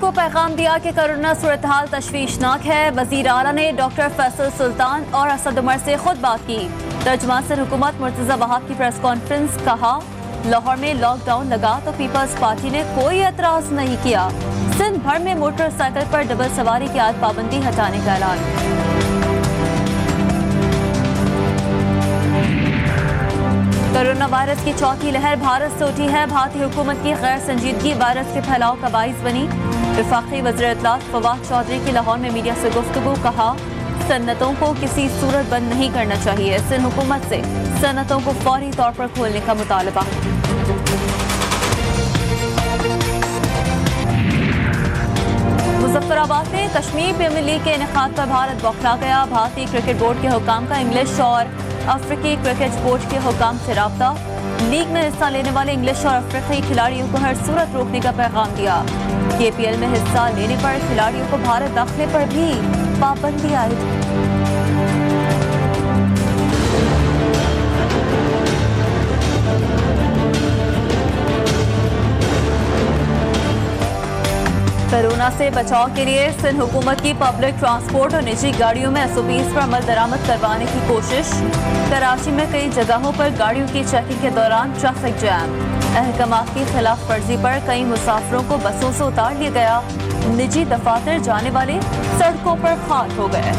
को पैगाम दिया कि कोरोना सूरत हाल तशवीशनाक है। वजीर आला ने डॉक्टर फैसल सुल्तान और असद उमर से खुद बात की। तर्जुमान सिंध हुकूमत मुर्तजा वहाब की प्रेस कॉन्फ्रेंस, कहा लाहौर में लॉकडाउन लगा तो पीपल्स पार्टी ने कोई एतराज नहीं किया। सिंध भर में मोटरसाइकिल पर डबल सवारी की आयत पाबंदी हटाने का ऐलान। कोरोना वायरस की चौथी लहर भारत से उठी है। भारतीय हुकूमत की गैर संजीदगी वायरस के फैलाव का बाइस बनी। वफाकी वज़ीर इत्तलात फवाद चौधरी की लाहौर में मीडिया से गुफ्तगू, कहा सन्नतों को किसी सूरत बंद नहीं करना चाहिए। सिंध हुकूमत से सन्नतों को फौरी तौर पर खोलने का मुतालबा। मुजफ्फराबाद में कश्मीर प्रीमियर लीग के इनेकाद पर भारत बौखला गया। भारतीय क्रिकेट बोर्ड के हुकाम का इंग्लिश और अफ्रीकी क्रिकेट बोर्ड के हुकाम से राब्ता। लीग में हिस्सा लेने वाले इंग्लिश और अफ्रीकी खिलाड़ियों को हर सूरत रोकने का पैगाम दिया। KPL में हिस्सा लेने पर खिलाड़ियों को भारत दाखिले पर भी पाबंदी आयद। कोरोना से बचाव के लिए सिंध हुकूमत की पब्लिक ट्रांसपोर्ट और निजी गाड़ियों में SOPs पर अमल दरामद करवाने की कोशिश। कराची में कई जगहों पर गाड़ियों की चेकिंग के दौरान ट्रैफिक जैम। अहकामात की खिलाफ वर्जी पर कई मुसाफिरों को बसों से उतार लिया गया। निजी दफातर जाने वाले सड़कों पर खाक हो गए।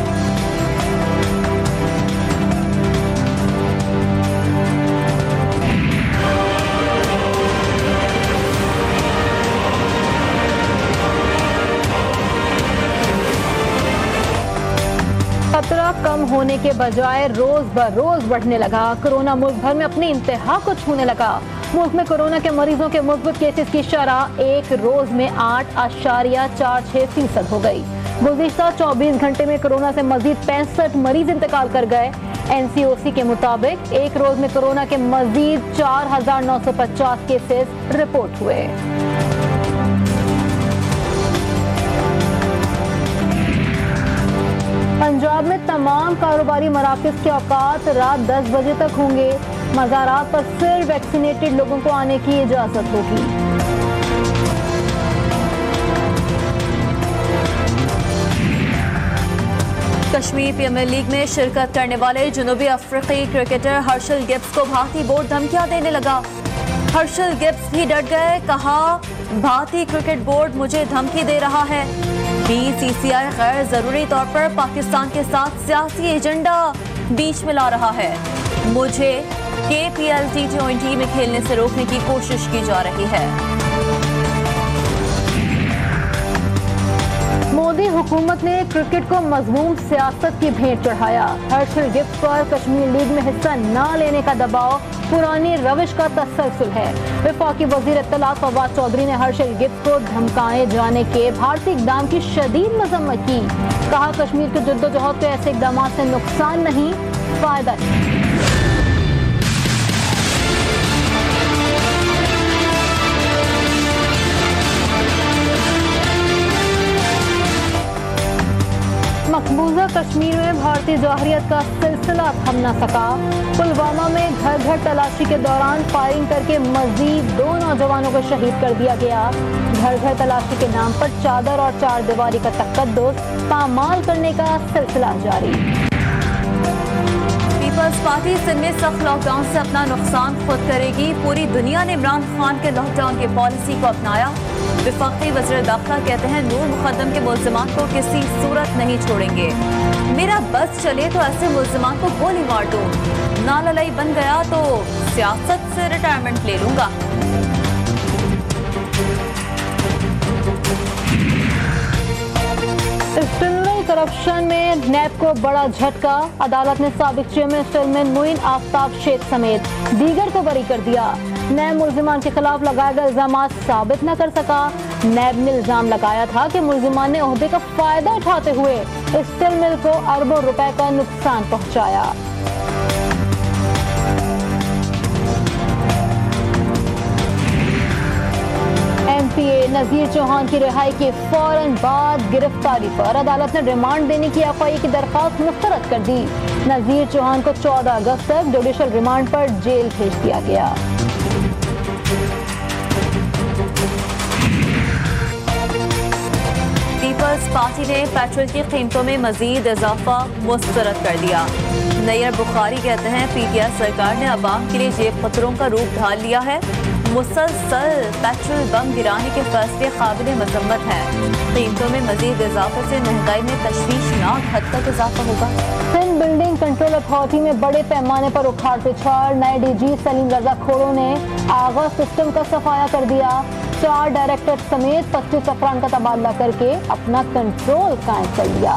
खतरा कम होने के बजाय रोज ब रोज बढ़ने लगा। कोरोना मुल्क भर में अपनी इंतहा को छूने लगा। मुल्क में कोरोना के मरीजों के मुस्बत केसेस की शरह एक रोज में 8.46% हो गई। गुज़िश्ता 24 घंटे में कोरोना से मजीद 65 मरीज इंतकाल कर गए। NCOC के मुताबिक एक रोज में कोरोना के मजीद 4,950 केसेस रिपोर्ट हुए। पंजाब में तमाम कारोबारी मराकज़ के औकात रात 10 बजे तक होंगे। मज़ारात पर सिर्फ वैक्सीनेटेड लोगों को आने की इजाजत होगी। कश्मीर प्रीमियर लीग में शिरकत करने वाले जनूबी अफ्रीकी क्रिकेटर हर्षल गिब्स को भारतीय बोर्ड धमकियां देने लगा। हर्षल गिब्स भी डट गए, कहा भारतीय क्रिकेट बोर्ड मुझे धमकी दे रहा है। BCCI गैर जरूरी तौर पर पाकिस्तान के साथ सियासी एजेंडा बीच में ला रहा है। मुझे KPL T20 में खेलने से रोकने की कोशिश की जा रही है। मोदी हुकूमत ने क्रिकेट को मज़मूम सियासत की भेंट चढ़ाया। हर्षल गिब्स पर कश्मीर लीग में हिस्सा न लेने का दबाव पुरानी रविश का तसलसल है। वफाकी वज़ीर इत्तलात फवाद चौधरी ने हर्षल गिब्स को धमकाए जाने के भारतीय इक़दाम की शदीद मज़म्मत की। कहा कश्मीर के जद्दोजहद को ऐसे इक़दाम से नुकसान नहीं, फायदा है। मकबूजा कश्मीर में भारतीय जवाहरियत का सिलसिला थम न सका। पुलवामा में घर घर तलाशी के दौरान फायरिंग करके मजीद 2 नौजवानों को शहीद कर दिया गया। घर घर तलाशी के नाम पर चादर और चार दीवारी का तकद्दुस पामाल करने का सिलसिला जारी। पीपल्स पार्टी सिंध में सख्त लॉकडाउन से अपना नुकसान खुद करेगी। पूरी दुनिया ने इमरान खान के लॉकडाउन की पॉलिसी को अपनाया। वफाकी वज़ीर दाखिला कहते हैं नूर मुक़द्दम के मुल्ज़िमान को किसी सूरत नहीं छोड़ेंगे। मेरा बस चले तो ऐसे मुल्ज़िमान को गोली मार दो। नाललाई बन गया तो सियासत से रिटायरमेंट ले लूंगा। स्टिलमिल करप्शन में नैब को बड़ा झटका। अदालत ने साबिक चेयरमैन स्टिलमिल मुइन आफ्ताब शेख समेत दीगर को बरी कर दिया। नैब मुल्जिमान के खिलाफ लगाए गए इल्जामात साबित न कर सका। नैब ने इल्जाम लगाया था कि मुल्जिमान ने ओहदे का फायदा उठाते हुए स्टिलमिल को अरबों रुपए का नुकसान पहुंचाया। MPA नजीर चौहान की रिहाई के फौरन बाद गिरफ्तारी पर अदालत ने रिमांड देने की FIA की दरखास्त मुस्तरद कर दी। नजीर चौहान को 14 अगस्त तक जुडिशल रिमांड पर जेल भेज दिया गया। पार्टी ने पेट्रोल की कीमतों में मजीद इजाफा मुस्तरद कर दिया। नैयर बुखारी कहते हैं PTI सरकार ने अवाम के लिए जेब खतरों का रूप ढाल लिया है। मुसलसल पेट्रोल बम गिराने के फैसले काबिल मजम्मत है। कीमतों में मजीद इजाफे से महंगाई में तशवीशनाक हद तक इजाफा होगा। सिंध बिल्डिंग कंट्रोल अथॉरिटी में बड़े पैमाने पर उखाड़ पिछाड़, नए DG सलीम रजा खोड़ों ने आगा सिस्टम का सफाया कर दिया। 4 डायरेक्टर समेत 25 अफरान का तबादला करके अपना कंट्रोल कायम कर लिया।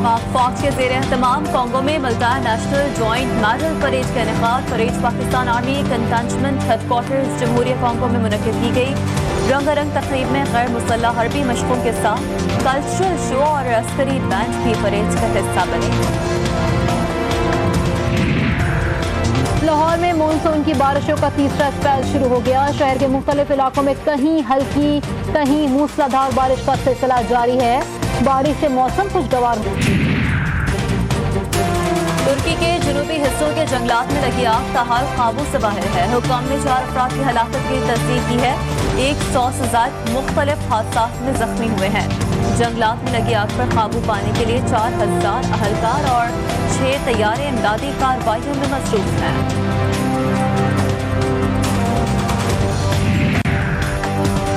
पाक फौज के ज़ेर एहतमाम कोंगो में Multan national joint medal parade का इनेकाद। Parade Pakistan army contingent headquarters जमहूरिया कोंगो में मुनक्किद की गई। रंगारंग तकरीब में गैर मुसल्लह हरबी मशकों के साथ कल्चरल शो और अस्करी बैंड भी परेड का हिस्सा बने। लाहौर में मानसून की बारिशों का तीसरा स्पेल शुरू हो गया। शहर के मुख्तलिफ इलाकों में कहीं हल्की कहीं मूसलाधार बारिश का सिलसिला जारी है। बारिश से मौसम खुशगवार हो। तुर्की के जनूबी हिस्सों के जंगलात में लगी आग ताहाल काबू से बाहर है। हुक्काम ने 4 अफराद की हलाकत की तस्दीक की है। 100 से ज्यादा मुख्तलिफ हादसात में जख्मी हुए हैं। जंगलात में लगी आग पर काबू पाने के लिए 4000 अहलकार और 6 तैयारे इमदादी कार्रवाइयों में मसरूफ हैं।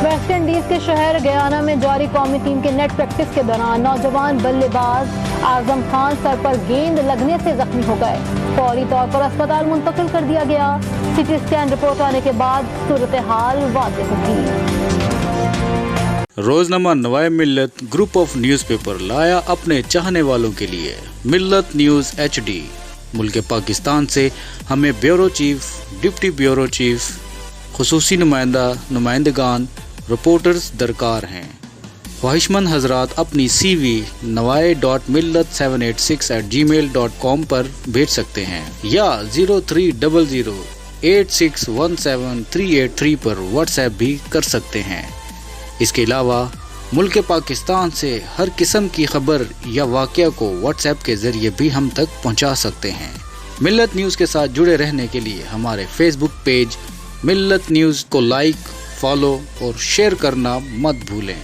वेस्ट इंडीज के शहर गयाना में जारी कौमी टीम के नेट प्रैक्टिस के दौरान नौजवान बल्लेबाज आजम खान सर पर गेंद लगने से जख्मी हो गए। फौरी तौर पर अस्पताल मुंतकिल कर दिया गया। CT स्कैन रिपोर्ट आने के बाद सूरत हाल वाज़ेह होगी। रोजनामा नवाए मिल्लत ग्रुप ऑफ न्यूज़पेपर लाया अपने चाहने वालों के लिए मिल्लत न्यूज़ HD। मुल्क पाकिस्तान से हमें bureau chief, deputy bureau chief, खुसूसी नुमाइंदगान, रिपोर्टर्स दरकार हैं। ख्वाहिशमंद हजरात अपनी CV nawai.millat786@gmail.com पर भेज सकते हैं या 0300861738 पर व्हाट्सएप भी कर सकते हैं। इसके अलावा मुल्क पाकिस्तान से हर किस्म की खबर या वाक़या को व्हाट्सएप के जरिए भी हम तक पहुंचा सकते हैं। मिल्लत न्यूज़ के साथ जुड़े रहने के लिए हमारे फेसबुक पेज मिल्लत न्यूज़ को लाइक, फॉलो और शेयर करना मत भूलें।